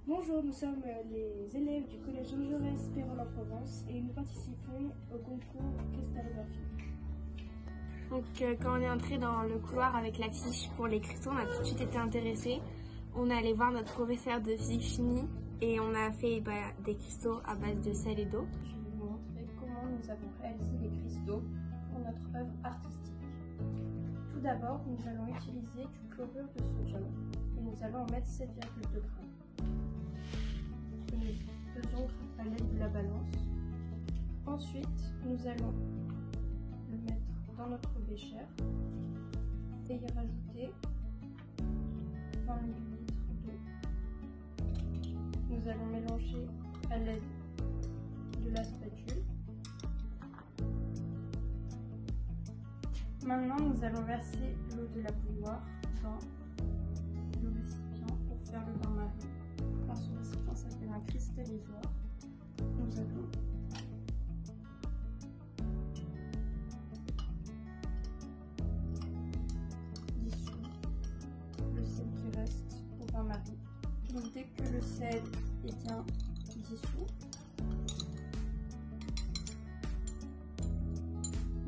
Bonjour, nous sommes les élèves du collège Jean Jaurès Pérols-en-Provence et nous participons au concours cristallographie. Donc quand on est entré dans le couloir avec l'affiche pour les cristaux, on a tout de suite été intéressés. On est allé voir notre professeur de physique-chimie et on a fait des cristaux à base de sel et d'eau. Je vais vous montrer comment nous avons réalisé les cristaux pour notre œuvre artistique. Tout d'abord, nous allons utiliser du chlorure de sodium et nous allons en mettre 7,2 grammes. Nous faisons à l'aide de la balance. Ensuite, nous allons le mettre dans notre bécher et y rajouter 20 ml d'eau. Nous allons mélanger à l'aide de la spatule. Maintenant, nous allons verser l'eau de la bouilloire dans le récipient pour faire le bain-marie. Alors, ce récipient s'appelle un cristallisoir. Nous allons dissoudre le sel qui reste au bain-marie. Donc, dès que le sel est bien dissous,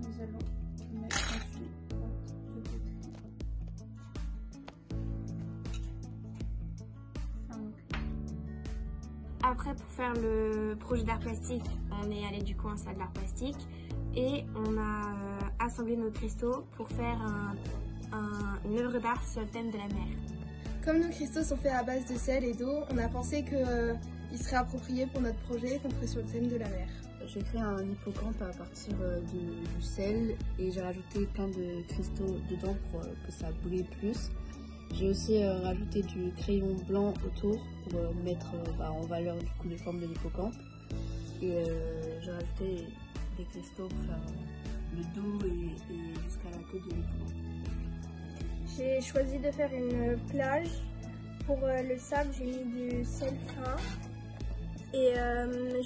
nous allons mettre ensuite de côté. Après, pour faire le projet d'art plastique, on est allé du coup en salle d'art plastique et on a assemblé nos cristaux pour faire une œuvre d'art sur le thème de la mer. Comme nos cristaux sont faits à base de sel et d'eau, on a pensé qu'il serait approprié pour notre projet qu'on ferait sur le thème de la mer. J'ai créé un hippocampe à partir du sel et j'ai rajouté plein de cristaux dedans pour que ça brille plus. J'ai aussi rajouté du crayon blanc autour pour mettre en valeur du coup les formes de l'hippocampe. Et j'ai rajouté des cristaux pour faire le dos et jusqu'à la queue de l'hippocampe. J'ai choisi de faire une plage. Pour le sable, j'ai mis du sel fin. Et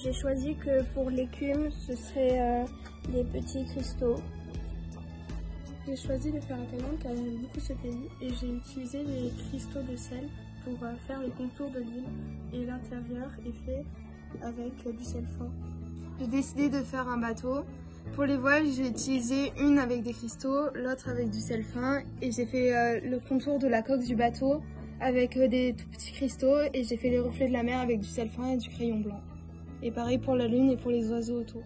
j'ai choisi que pour l'écume, ce serait des petits cristaux. J'ai choisi de faire un thème car j'aime beaucoup ce pays et j'ai utilisé les cristaux de sel pour faire le contour de l'île et l'intérieur est fait avec du sel fin. J'ai décidé de faire un bateau. Pour les voiles, j'ai utilisé une avec des cristaux, l'autre avec du sel fin et j'ai fait le contour de la coque du bateau avec des tout petits cristaux et j'ai fait les reflets de la mer avec du sel fin et du crayon blanc. Et pareil pour la lune et pour les oiseaux autour.